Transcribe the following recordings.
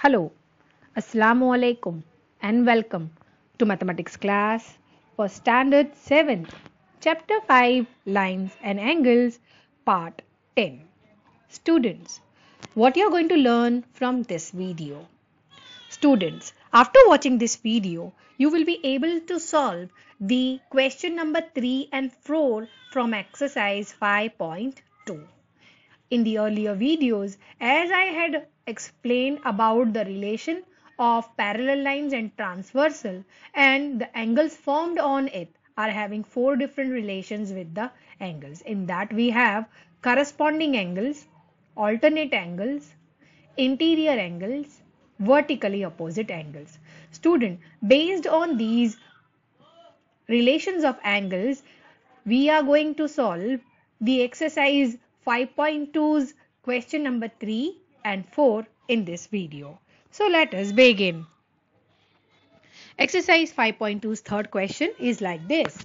Hello, Assalamu alaikum and welcome to mathematics class for standard 7th, chapter 5 lines and angles part 10. Students, what you are going to learn from this video? Students, after watching this video, you will be able to solve the question number 3 and 4 from exercise 5.2. In the earlier videos, as I had explained about the relation of parallel lines and transversal, and the angles formed on it are having 4 different relations with the angles. In that we have corresponding angles, alternate angles, interior angles, vertically opposite angles. Student, based on these relations of angles, we are going to solve the exercise 5.2's question number 3 and 4 in this video. So let us begin. Exercise 5.2's third question is like this.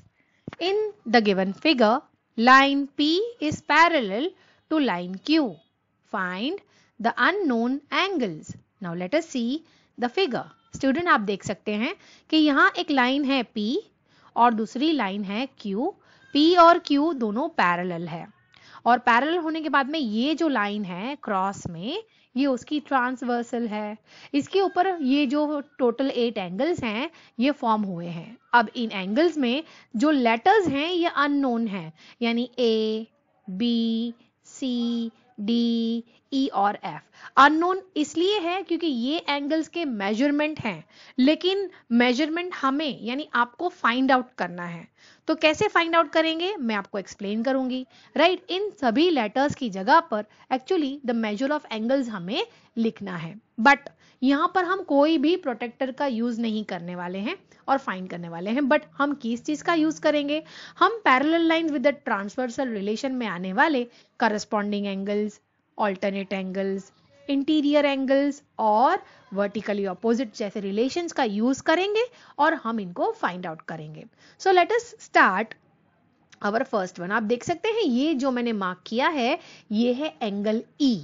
In the given figure, line P is parallel to line Q. Find the unknown angles. Now let us see the figure. Student, आप देख सकते हैं कि यहाँ एक line है P और दूसरी लाइन है Q. P और Q दोनों पैरेलल है और पैरेलल होने के बाद में ये जो लाइन है क्रॉस में, ये उसकी ट्रांसवर्सल है. इसके ऊपर ये जो टोटल 8 एंगल्स हैं ये फॉर्म हुए हैं. अब इन एंगल्स में जो लेटर्स हैं ये अननोन हैं, यानी A, B, C, D, E और F. अननोन इसलिए है क्योंकि ये एंगल्स के मेजरमेंट हैं, लेकिन मेजरमेंट हमें यानी आपको फाइंड आउट करना है. तो कैसे फाइंड आउट करेंगे मैं आपको एक्सप्लेन करूंगी. राइट, इन सभी लेटर्स की जगह पर actually the measure of angles हमें लिखना है, बट यहाँ पर हम कोई भी प्रोटेक्टर का यूज नहीं करने वाले हैं और फाइंड करने वाले हैं. बट हम किस चीज का यूज करेंगे? हम parallel lines with the transversal relation में आने वाले corresponding angles, alternate angles, interior angles और वर्टिकली ऑपोजिट जैसे रिलेशंस का यूज करेंगे और हम इनको फाइंड आउट करेंगे. So let us start our first one. आप देख सकते हैं ये जो मैंने मार्क किया है ये है एंगल E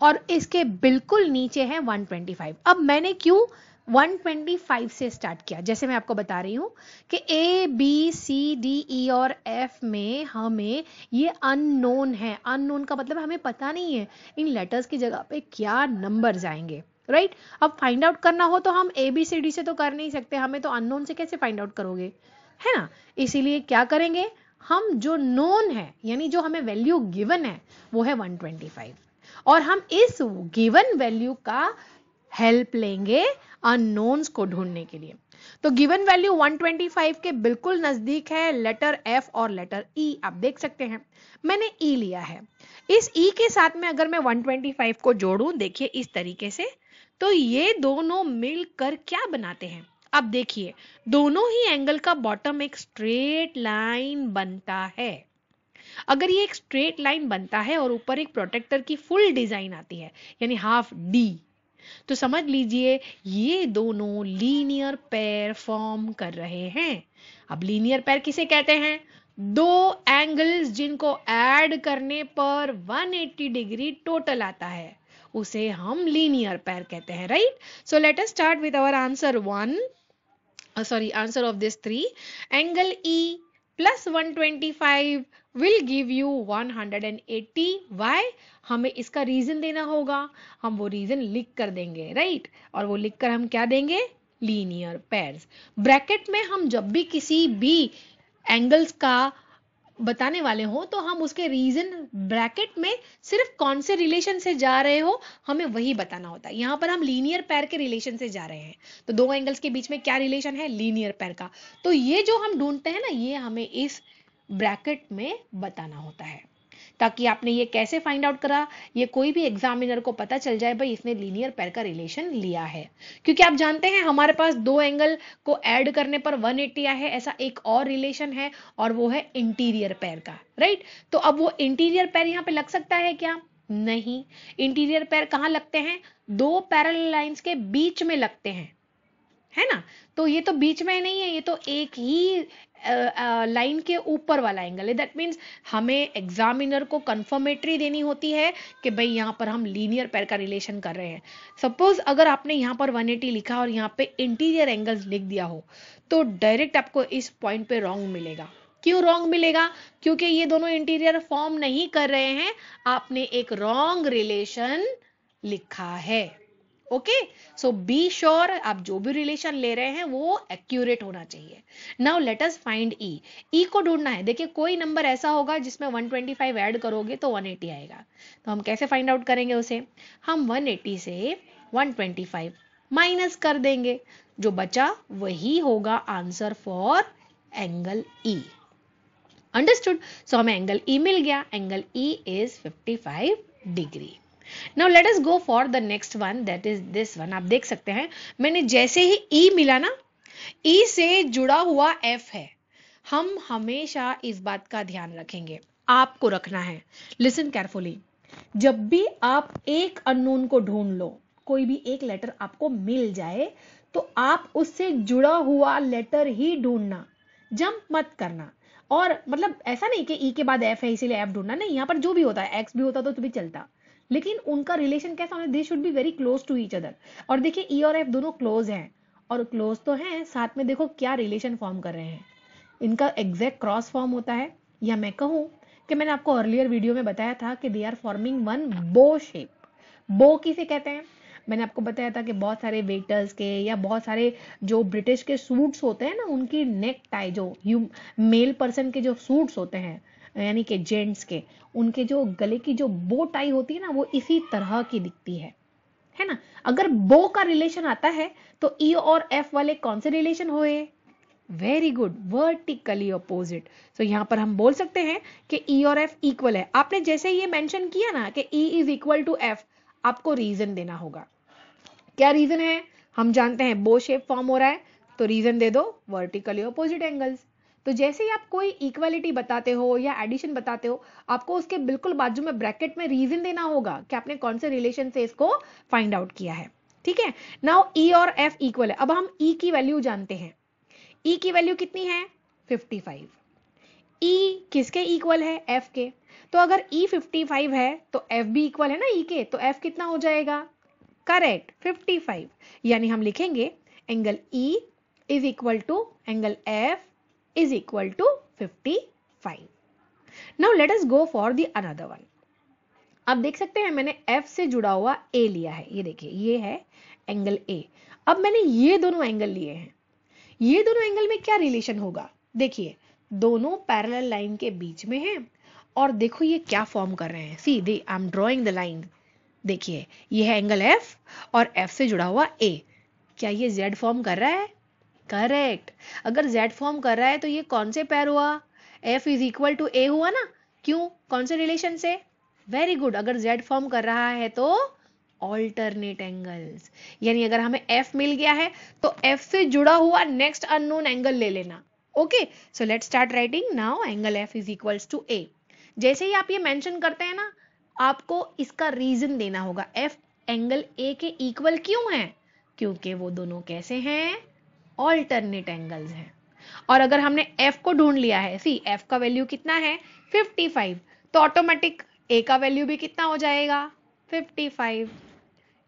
और इसके बिल्कुल नीचे है 125. अब मैंने क्यों 125 से स्टार्ट किया? जैसे मैं आपको बता रही हूं कि A, B, C, D, E और F में हमें ये अननोन है. अननोन का मतलब हमें पता नहीं है इन लेटर्स की जगह पे क्या नंबर्स आएंगे. राइट, अब फाइंड आउट करना हो तो हम A, B, C, D से तो कर नहीं सकते, हमें तो अननोन से कैसे फाइंड आउट करोगे, है ना. इसीलिए क्या करेंगे, हम जो नोन है यानी जो हमें वैल्यू गिवन है वो है 125 और हम इस गिवन वैल्यू का हेल्प लेंगे अननोन्स को ढूंढने के लिए. तो गिवन वैल्यू 125 के बिल्कुल नजदीक है लेटर F और लेटर E. आप देख सकते हैं मैंने E लिया है. इस E के साथ में अगर मैं 125 को जोड़ूं, देखिए इस तरीके से, तो ये दोनों मिलकर क्या बनाते हैं? अब देखिए दोनों ही एंगल का बॉटम एक स्ट्रेट लाइन बनता है. अगर ये एक स्ट्रेट लाइन बनता है और ऊपर एक प्रोटेक्टर की फुल डिजाइन आती है यानी हाफ D, तो समझ लीजिए ये दोनों लीनियर पेयर फॉर्म कर रहे हैं. अब लीनियर पेयर किसे कहते हैं? दो एंगल्स जिनको ऐड करने पर 180 डिग्री टोटल आता है उसे हम लीनियर पेयर कहते हैं. Right, so let us start with our answer answer of this 3. Angle E plus 125 will give you 180. Why? हमें इसका रीजन देना होगा, हम वो रीजन लिख कर देंगे. राइट, और वो लिखकर हम क्या देंगे? Linear pairs. ब्रैकेट में हम जब भी किसी भी एंगल्स का बताने वाले हो तो हम उसके रीजन ब्रैकेट में सिर्फ कौन से रिलेशन से जा रहे हो हमें वही बताना होता है. यहां पर हम लीनियर पेयर के रिलेशन से जा रहे हैं, तो दो एंगल्स के बीच में क्या रिलेशन है? लीनियर पेयर का. तो ये जो हम ढूंढते हैं ना, ये हमें इस ब्रैकेट में बताना होता है. ताकि आपने ये कैसे फाइंड आउट करा, ये कोई भी एग्जामिनर को पता चल जाए भाई इसने लीनियर पेयर का रिलेशन लिया है. क्योंकि आप जानते हैं हमारे पास दो एंगल को ऐड करने पर 180 है, ऐसा एक और रिलेशन है और वो है इंटीरियर पेयर का. राइट, तो अब वो इंटीरियर पेयर यहां पे लग सकता है क्या? नहीं. इंटीरियर पेयर कहां लगते हैं? दो पैरेलल लाइंस के बीच में लगते हैं. है ना। तो ये तो बीच में नहीं है, ये तो एक ही लाइन के ऊपर वाला एंगल है। दैट मीन्स हमें एग्जामिनर को कंफर्मेटरी देनी होती है कि भाई यहाँ पर हम लीनियर पेयर का रिलेशन कर रहे हैं। सपोज अगर आपने यहाँ पर 180 लिखा और यहाँ पे इंटीरियर एंगल्स लिख दिया हो तो डायरेक्ट आपको इस पॉइंट पे रॉन्ग मिलेगा। क्यों रॉन्ग मिलेगा? क्योंकि ये दोनों इंटीरियर फॉर्म नहीं कर रहे हैं, आपने एक रॉन्ग रिलेशन लिखा है। ओके, सो बी श्योर आप जो भी रिलेशन ले रहे हैं वो एक्यूरेट होना चाहिए। Now let us find E. E को ढूंढना है। देखिए कोई नंबर ऐसा होगा जिसमें 125 ऐड करोगे तो 180 आएगा। तो हम कैसे फाइंड आउट करेंगे उसे? हम 180 से 125 माइनस कर देंगे, जो बचा वही होगा answer for angle E. Understood? So हमें एंगल ई मिल गया। एंगल ई इज 55 डिग्री। Now let us go for the next one, that is this one। आप देख सकते हैं मैंने जैसे ही E मिला ना, E से जुड़ा हुआ F है। हम हमेशा इस बात का ध्यान रखेंगे, आपको रखना है। Listen carefully. जब भी आप एक अननोन को ढूंढ लो, कोई भी एक लेटर आपको मिल जाए तो आप उससे जुड़ा हुआ लेटर ही ढूंढना, जंप मत करना। और मतलब ऐसा नहीं कि E के बाद F है इसीलिए F ढूंढना, नहीं, यहाँ पर जो भी होता है, X भी होता तो भी चलता, लेकिन उनका रिलेशन कैसा होना, they should be very close to each other. और देखिए ई और एफ दोनों क्लोज हैं, और क्लोज तो हैं, साथ में देखो क्या रिलेशन फॉर्म कर रहे हैं, इनका एग्जैक्ट क्रॉस फॉर्म होता है। या मैं कहूं कि मैंने आपको अर्लियर वीडियो में बताया था कि दे आर फॉर्मिंग वन बो शेप। बो किसे कहते हैं? मैंने आपको बताया था कि बहुत सारे वेटर्स के या बहुत सारे जो ब्रिटिश के सूट्स होते हैं ना, उनकी नेक टाई, जो मेल पर्सन के जो सूट्स होते हैं यानी कि जेंट्स के, उनके जो गले की जो बो टाई होती है ना, वो इसी तरह की दिखती है ना। अगर बो का रिलेशन आता है तो ई और एफ वाले कौन से रिलेशन हुए? Very good, vertically opposite. तो यहां पर हम बोल सकते हैं कि ई और एफ इक्वल है। आपने जैसे ये मेंशन किया ना कि E is equal to F, आपको रीजन देना होगा। क्या रीजन है? हम जानते हैं बो शेप फॉर्म हो रहा है, तो रीजन दे दो वर्टिकली अपोजिट एंगल्स। तो जैसे ही आप कोई इक्वालिटी बताते हो या एडिशन बताते हो, आपको उसके बिल्कुल बाजू में ब्रैकेट में रीजन देना होगा कि आपने कौन से रिलेशन से इसको फाइंड आउट किया है। ठीक है, नाउ ई और एफ इक्वल है। अब हम ई की वैल्यू जानते हैं। ई की वैल्यू कितनी है? 55। ई किसके इक्वल है? एफ के। तो अगर ई 55 है तो एफ भी इक्वल है ना ई के, तो एफ कितना हो जाएगा? करेक्ट, 55। यानी हम लिखेंगे angle E is equal to angle F is equal to 55। Now let us go for the another one. अब देख सकते हैं मैंने F से जुड़ा हुआ A लिया है, ये देखिए ये है एंगल A। अब मैंने ये दोनों एंगल लिए हैं, ये दोनों एंगल में क्या रिलेशन होगा? देखिए दोनों पैरेलल लाइन के बीच में हैं, और देखो ये क्या फॉर्म कर रहे हैं। See they I am drawing the line. देखिए ये है एंगल F और F से जुड़ा हुआ A। क्या ये Z फॉर्म कर रहा है? करेक्ट। अगर Z फॉर्म कर रहा है तो ये कौन से पैर हुआ? F is equal to A हुआ ना। क्यों? कौन से रिलेशन से? वेरी गुड, अगर Z फॉर्म कर रहा है तो ऑल्टरनेट एंगल्स। यानी अगर हमें F मिल गया है तो F से जुड़ा हुआ नेक्स्ट अननोन एंगल ले लेना। Okay, so let's start writing now angle F is equals to A। जैसे ही आप ये मेंशन करते हैं ना, आपको इसका रीजन देना होगा। F एंगल A के इक्वल क्यों है? क्योंकि वो दोनों कैसे हैं? ऑल्टरनेट एंगल्स हैं। और अगर हमने F को ढूंढ लिया है, सी F का वैल्यू कितना है? 55, तो ऑटोमेटिक A का वैल्यू भी कितना हो जाएगा? 55।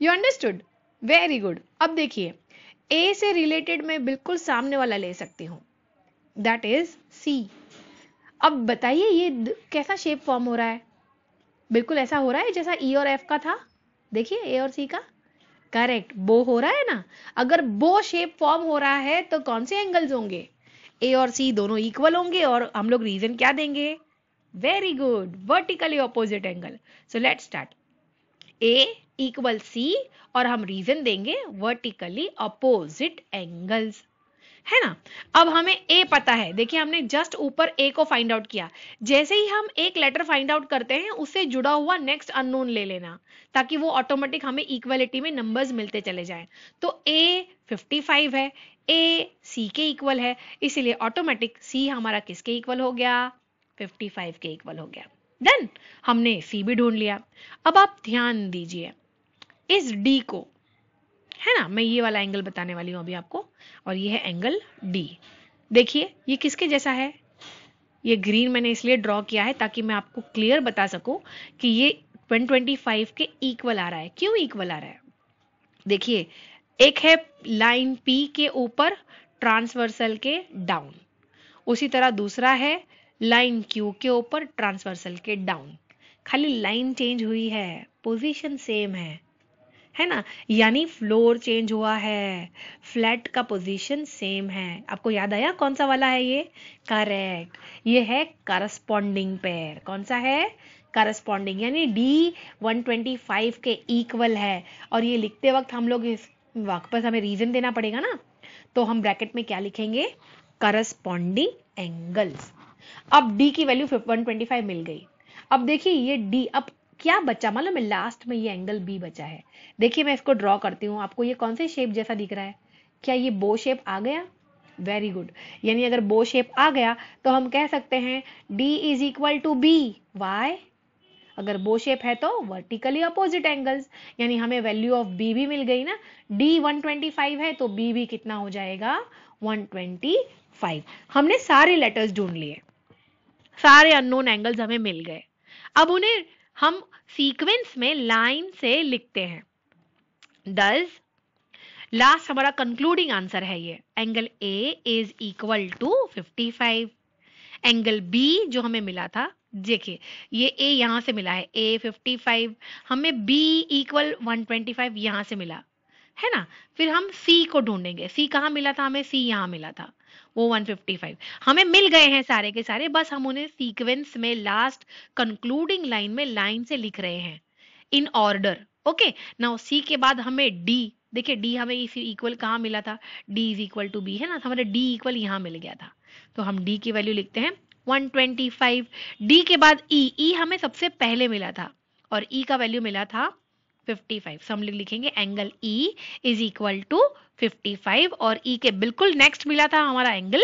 You understood? Very good. अब देखिए A से रिलेटेड मैं बिल्कुल सामने वाला ले सकती हूं, दैट इज C। अब बताइए ये कैसा शेप फॉर्म हो रहा है? बिल्कुल ऐसा हो रहा है जैसा E और F का था। देखिए A और C का, करेक्ट, बो हो रहा है ना। अगर बो शेप फॉर्म हो रहा है तो कौन से एंगल्स होंगे? A और C दोनों इक्वल होंगे, और हम लोग रीजन क्या देंगे? Very good, vertically opposite angle. So let's start. A equal C और हम रीजन देंगे वर्टिकली ऑपोजिट एंगल्स, है ना। अब हमें A पता है। देखिए हमने जस्ट ऊपर A को फाइंड आउट किया। जैसे ही हम एक लेटर फाइंड आउट करते हैं उससे जुड़ा हुआ नेक्स्ट अननोन ले लेना, ताकि वो ऑटोमेटिक हमें इक्वलिटी में नंबर्स मिलते चले जाएं। तो A 55 है, A C के इक्वल है, इसीलिए ऑटोमेटिक C हमारा किसके इक्वल हो गया? 55 के इक्वल हो गया। डन, हमने C भी ढूंढ लिया। अब आप ध्यान दीजिए इस D को, है ना। मैं ये वाला एंगल बताने वाली हूँ अभी आपको, और ये है एंगल डी। देखिए ये किसके जैसा है, ये ग्रीन मैंने इसलिए ड्रॉ किया है ताकि मैं आपको क्लियर बता सकूं कि ये 125 के इक्वल आ रहा है। क्यों इक्वल आ रहा है, देखिए एक है लाइन पी के ऊपर ट्रांसवर्सल के डाउन, उसी तरह दूसरा है लाइन क्यू के ऊपर ट्रांसवर्सल के डाउन। खाली लाइन चेंज हुई है, पोजीशन सेम है ना, यानी फ्लोर चेंज हुआ है, फ्लैट का पोजीशन सेम है। आपको याद आया कौन सा वाला है ये, करेक्ट, ये है करस्पॉन्डिंग पेयर। कौन सा है, करस्पॉन्डिंग, यानी डी 125 के इक्वल है। और ये लिखते वक्त हम लोग इस वापस हमें रीजन देना पड़ेगा ना, तो हम ब्रैकेट में क्या लिखेंगे, करस्पॉन्डिंग एंगल्स। अब डी की वैल्यू 125 मिल गई। अब देखिए ये डी, अब क्या बचा, मालूम है, लास्ट में ये एंगल बी बचा है। देखिए मैं इसको ड्रॉ करती हूँ, आपको ये कौन से शेप जैसा दिख रहा है, क्या ये बो शेप आ गया, वेरी गुड। यानी अगर बो शेप आ गया तो हम कह सकते हैं D is equal to B. Why, अगर बो शेप है तो वर्टिकली अपोजिट एंगल्स, यानी हमें वैल्यू ऑफ बी भी मिल गई ना। D 125 है तो बी भी कितना हो जाएगा, 125। हमने सारे लेटर्स ढूंढ लिए, सारे अननोन एंगल्स हमें मिल गए। अब उन्हें हम सीक्वेंस में लाइन से लिखते हैं। डज, लास्ट हमारा कंक्लूडिंग आंसर है ये, angle A is equal to 55। Angle B जो हमें मिला था, देखिए ये ए यहां से मिला है, ए 55, हमें बी इक्वल 125 यहां से मिला है ना। फिर हम सी को ढूंढेंगे, सी कहाँ मिला था हमें, सी यहां मिला था, वो 155 हमें मिल गए हैं सारे के सारे। बस हम उन्हें सीक्वेंस में लास्ट कंक्लूडिंग लाइन में लाइन से लिख रहे हैं in order. Okay, now see के बाद हमें डी, देखिए डी हमें इस इक्वल कहाँ मिला था, D is equal to B है ना, तो हमारा डी इक्वल यहाँ मिल गया था, तो हम डी की वैल्यू लिखते हैं 125। डी के बाद ई, ई हमें सबसे पहले मिला था और ई का वैल्यू मिला था 55, तो हम लिखेंगे angle E is equal to 55, और ई के बिल्कुल नेक्स्ट मिला था हमारा एंगल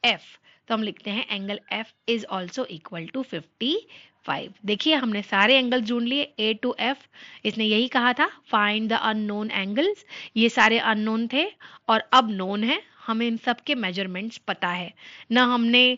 एफ, तो हम लिखते हैं angle F is also equal to 55। देखिए हमने सारे एंगल ढूंढ लिए ए टू एफ, इसने यही कहा था फाइंड द अननोन एंगल्स, ये सारे अननोन थे और अब नोन है, हमें इन सब के मेजरमेंट्स पता है ना। हमने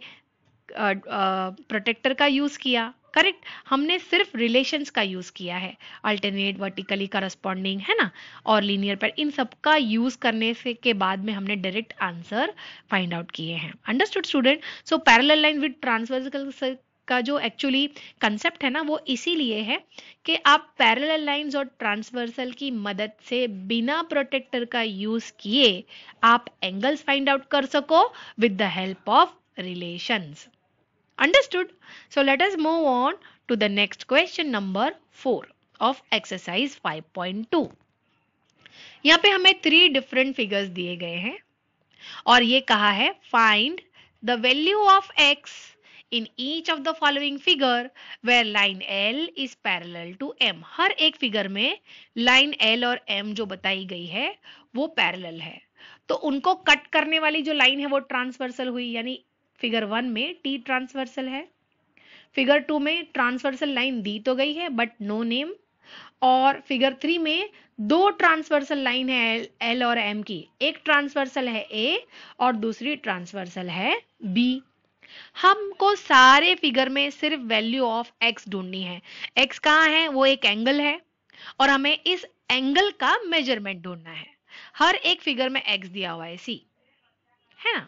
प्रोटेक्टर का यूज किया, करेक्ट, हमने सिर्फ रिलेशंस का यूज किया है, अल्टरनेट, वर्टिकली करस्पॉन्डिंग है ना, और लीनियर पेयर, इन सब का यूज करने से के बाद में हमने डायरेक्ट आंसर फाइंड आउट किए हैं। Understood student. So parallel line with transversal का जो एक्चुअली कंसेप्ट है ना, वो इसीलिए है कि आप पैरेलल लाइंस और ट्रांसवर्सल की मदद से बिना प्रोटेक्टर का यूज किए आप एंगल्स फाइंड आउट कर सको with the help of relations. Understood? So let us move on to the next question number 4 of exercise 5.2. यहाँ पे हमें 3 different figures दिए गए हैं और ये कहा है find the value of x in each of the following figure where line L is parallel to M. हर एक फिगर में लाइन L और M जो बताई गई है वो पैरेलल है, तो उनको कट करने वाली जो लाइन है वो ट्रांसवर्सल हुई, यानी फिगर 1 में टी ट्रांसवर्सल है, फिगर 2 में ट्रांसवर्सल लाइन दी तो गई है बट नो नेम, और फिगर 3 में 2 ट्रांसवर्सल लाइन है एल और एम की, एक ट्रांसवर्सल है ए और दूसरी ट्रांसवर्सल है बी। हमको सारे फिगर में सिर्फ वैल्यू ऑफ एक्स ढूंढनी है। एक्स कहाँ है, वो एक एंगल है और हमें इस एंगल का मेजरमेंट ढूंढना है। हर एक फिगर में एक्स दिया हुआ है सी, है ना।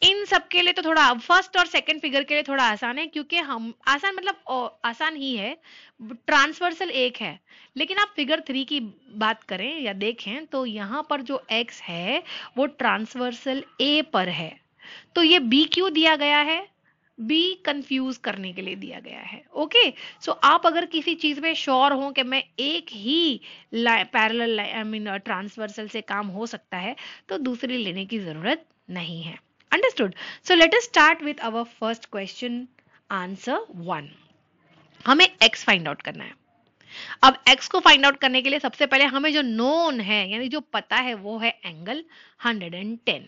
इन सब के लिए तो थोड़ा फर्स्ट और सेकंड फिगर के लिए थोड़ा आसान है, क्योंकि हम आसान मतलब आसान ही है, ट्रांसवर्सल एक है, लेकिन आप फिगर 3 की बात करें या देखें तो यहाँ पर जो x है वो ट्रांसवर्सल a पर है, तो ये b क्यों दिया गया है, b कंफ्यूज करने के लिए दिया गया है। ओके, सो आप अगर किसी चीज में श्योर हो कि मैं एक ही पैरेलल आई मीन ट्रांसवर्सल से काम हो सकता है तो दूसरी लेने की जरूरत नहीं है। Understood? So let us start with our first question, answer 1. हमें x फाइंड आउट करना है। अब x को फाइंड आउट करने के लिए सबसे पहले हमें जो नोन है यानी जो पता है वो है एंगल 110।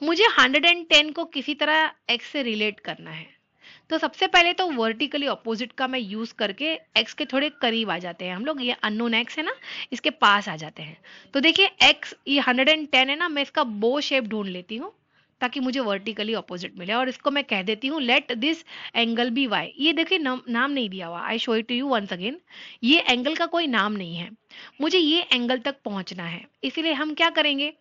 मुझे 110 को किसी तरह x से रिलेट करना है, तो सबसे पहले तो वर्टिकली ऑपोजिट का मैं यूज करके x के थोड़े करीब आ जाते हैं हम लोग, ये अननोन x है ना, इसके पास आ जाते हैं। तो देखिए x ये 110 है ना, मैं इसका बो शेप ढूंढ लेती हूँ ताकि मुझे वर्टिकली ऑपोजिट मिले, और इसको मैं कह देती हूँ let this angle be y। ये देखिए नाम नहीं दिया हुआ, I show it to you once again. ये एंगल का कोई नाम नहीं है, मुझे ये एंगल तक पहुंचना है, इसीलिए हम क्या करेंगे,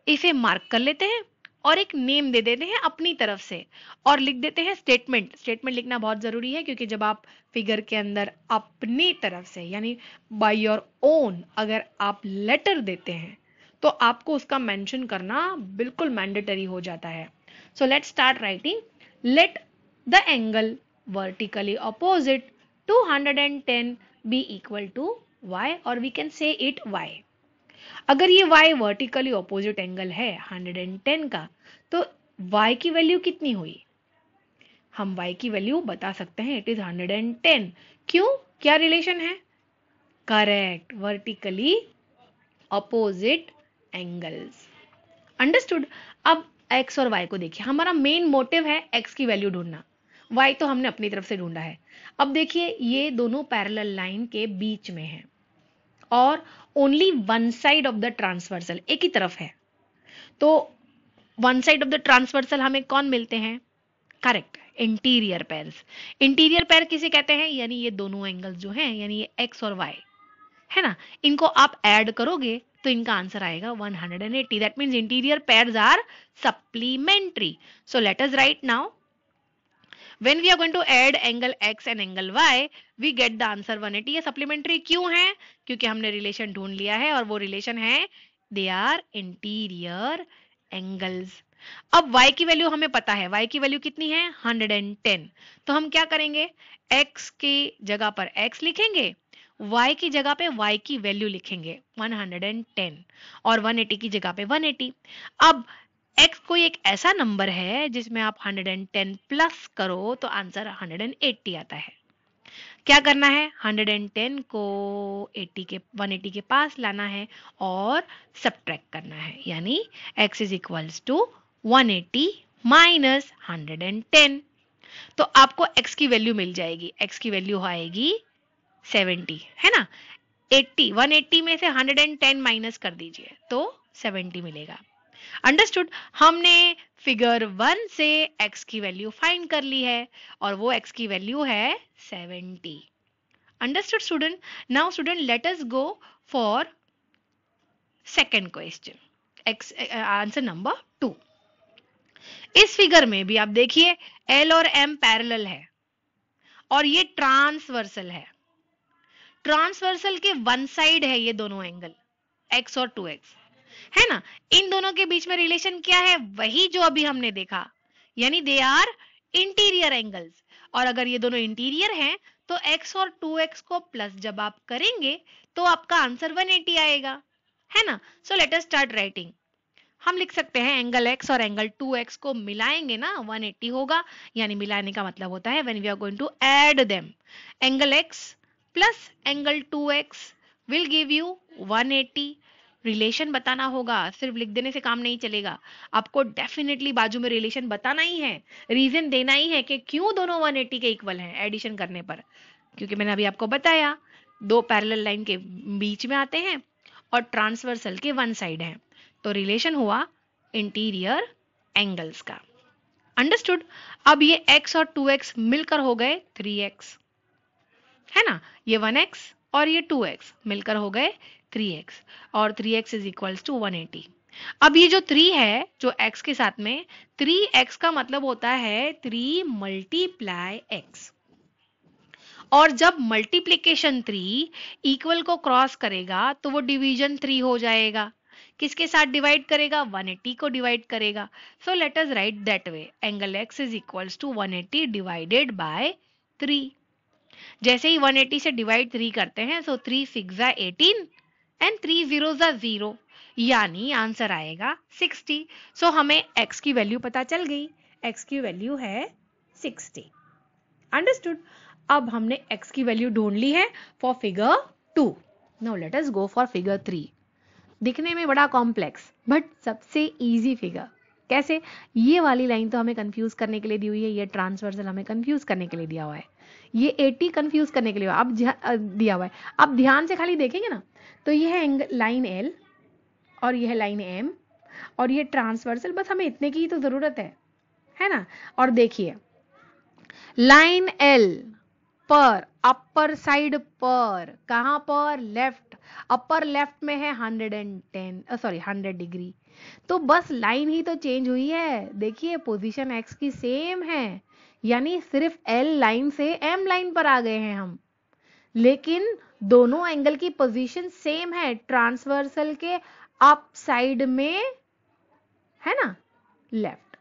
इसे मार्क कर लेते हैं और एक नेम दे देते हैं अपनी तरफ से, और लिख देते हैं स्टेटमेंट। स्टेटमेंट लिखना बहुत जरूरी है, क्योंकि जब आप फिगर के अंदर अपनी तरफ से यानी बाय योर ओन अगर आप लेटर देते हैं तो आपको उसका मेंशन करना बिल्कुल मैंडेटरी हो जाता है। So let's start writing, let the angle vertically opposite to 110 be equal to y, और we can say it y। अगर ये y वर्टिकली ऑपोजिट एंगल है 110 का, तो y की वैल्यू कितनी हुई, हम y की वैल्यू बता सकते हैं, इट इज 110। क्यों, क्या रिलेशन है, correct, vertically opposite angles. Understood. अब x और y को देखिए, हमारा मेन मोटिव है x की वैल्यू ढूंढना, y तो हमने अपनी तरफ से ढूंढा है। अब देखिए ये दोनों पैरेलल लाइन के बीच में है और only one side of the transversal, एक ही तरफ है, तो one side of the transversal हमें कौन मिलते हैं, correct, interior pairs. Interior pair किसे कहते हैं, यानी ये दोनों एंगल्स जो हैं, यानी ये x और y है ना, इनको आप ऐड करोगे तो इनका आंसर आएगा 180। That means interior pairs are supplementary. So let us write now, when we are going to add angle x and angle y, we get the answer 180। ये सप्लीमेंट्री क्यों है, क्योंकि हमने रिलेशन ढूंढ लिया है और वो रिलेशन है दे आर इंटीरियर एंगल्स। अब y की वैल्यू हमें पता है, y की वैल्यू कितनी है 110, तो हम क्या करेंगे, x की जगह पर x लिखेंगे, y की जगह पे y की वैल्यू लिखेंगे 110 और 180 की जगह पे 180। अब x कोई एक ऐसा नंबर है जिसमें आप 110 प्लस करो तो आंसर 180 आता है। क्या करना है, 110 को 180 के पास लाना है और सब्ट्रैक्ट करना है, यानी x is equals to 180 minus 110। तो आपको x की वैल्यू मिल जाएगी, x की वैल्यू आएगी 70, है ना। 180 में से 110 माइनस कर दीजिए तो 70 मिलेगा। अंडरस्टूड। हमने फिगर 1 से x की वैल्यू फाइंड कर ली है और वो x की वैल्यू है 70। Understood student. Now student let us go for second question, answer number 2। इस फिगर में भी आप देखिए L और M पैरेलल है और ये ट्रांसवर्सल है। ट्रांसवर्सल के वन साइड है ये दोनों एंगल x और 2x, है ना। इन दोनों के बीच में रिलेशन क्या है, वही जो अभी हमने देखा, यानी दे आर इंटीरियर एंगल्स। और अगर ये दोनों इंटीरियर हैं तो x और 2x को प्लस जब आप करेंगे तो आपका आंसर 180 आएगा, है ना। सो लेट अस स्टार्ट राइटिंग। हम लिख सकते हैं एंगल x और एंगल 2x को मिलाएंगे ना 180 होगा, यानी मिलाने का मतलब होता है when we are going to add them, angle x plus angle 2x will give you 180। Relation बताना होगा, सिर्फ लिख देने से काम नहीं चलेगा, आपको डेफिनेटली बाजू में रिलेशन बताना ही है, रीजन देना ही है कि क्यों दोनों 180 के इक्वल हैं एडिशन करने पर। क्योंकि मैंने अभी आपको बताया दो पैरेलल लाइन के बीच में आते हैं और ट्रांसवर्सल के वन साइड हैं, तो रिलेशन हुआ इंटीरियर एंगल्स का। अंडरस्टूड। अब ये x और 2x मिलकर हो गए 3x, है ना, ये 1x और ये 2x मिलकर हो गए 3x और 3x इज इक्वल्स टू 180। अब ये जो 3 है जो x के साथ में, 3x का मतलब होता है 3 मल्टीप्लाई x, और जब मल्टीप्लीकेशन 3 इक्वल को क्रॉस करेगा तो वो डिवीजन 3 हो जाएगा। किसके साथ डिवाइड करेगा, 180 को डिवाइड करेगा। So let us write that way, angle x is equals to 180 divided by 3। जैसे ही 180 से डिवाइड 3 करते हैं, सो 3 6 18 एंड 3 0 0, यानी आंसर आएगा 60। सो हमें x की वैल्यू पता चल गई, x की वैल्यू है 60। अंडरस्टूड। अब हमने x की वैल्यू ढूंढ ली है for figure 2। Now let us go for figure 3। दिखने में बड़ा कॉम्प्लेक्स बट सबसे इजी फिगर। कैसे? ये वाली लाइन तो हमें कंफ्यूज करने के लिए दी हुई है, ये ट्रांसवर्सल हमें कंफ्यूज करने के लिए दिया हुआ है, ये 80 कंफ्यूज करने के लिए अब दिया हुआ है। अब ध्यान से खाली देखेंगे ना तो ये है लाइन एल और ये है लाइन एम और ये ट्रांसवर्सल, बस हमें इतने की ही तो जरूरत है ना। और देखिए लाइन एल पर अपर साइड पर, कहां पर? लेफ्ट, अपर लेफ्ट में है 100 डिग्री, तो बस लाइन ही तो चेंज हुई है। देखिए पोजीशन एक्स की सेम है, यानी सिर्फ एल लाइन से एम लाइन पर आ गए हैं हम, लेकिन दोनों एंगल की पोजीशन सेम है, ट्रांसवर्सल के अप साइड में है ना, लेफ्ट,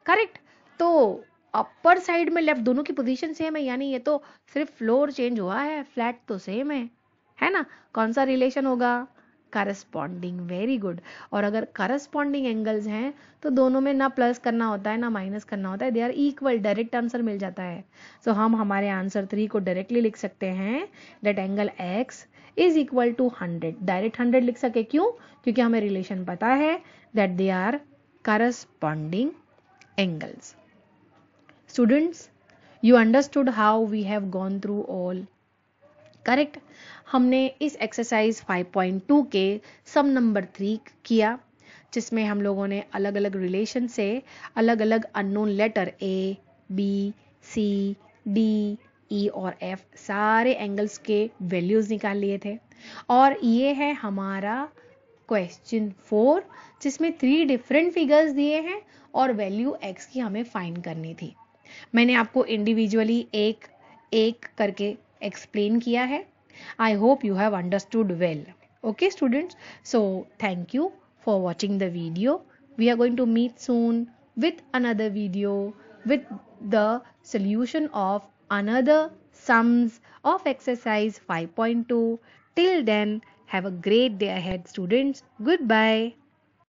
करेक्ट। तो अपर साइड में लेफ्ट, दोनों की पोजीशन सेम है, यानी ये तो सिर्फ फ्लोर चेंज हुआ है, फ्लैट तो सेम है ना। कौन सा रिलेशन होगा? Corresponding, very good. और अगर करस्पॉन्डिंग एंगल्स हैं तो दोनों में ना प्लस करना होता है ना माइनस करना होता है, they are equal, direct answer मिल जाता है। सो हम हमारे आंसर 3 को डायरेक्टली लिख सकते हैं, that angle X is equal to 100, direct 100 लिख सके, क्यों? क्योंकि हमें रिलेशन पता है that they are corresponding angles. Students, you understood how we have gone through all, correct? हमने इस एक्सरसाइज 5.2 के सम नंबर 3 किया, जिसमें हम लोगों ने अलग अलग रिलेशन से अलग अलग unknown letter A, B, C, D, E और एफ सारे एंगल्स के वैल्यूज निकाल लिए थे। और ये है हमारा क्वेश्चन 4, जिसमें 3 डिफरेंट फिगर्स दिए हैं और वैल्यू x की हमें फाइंड करनी थी। मैंने आपको इंडिविजुअली एक एक करके एक्सप्लेन किया है। I hope you have understood well. Okay students, so thank you for watching the video. We are going to meet soon with another video with the solution of another sums of exercise 5.2. Till then, have a great day ahead, students. Goodbye.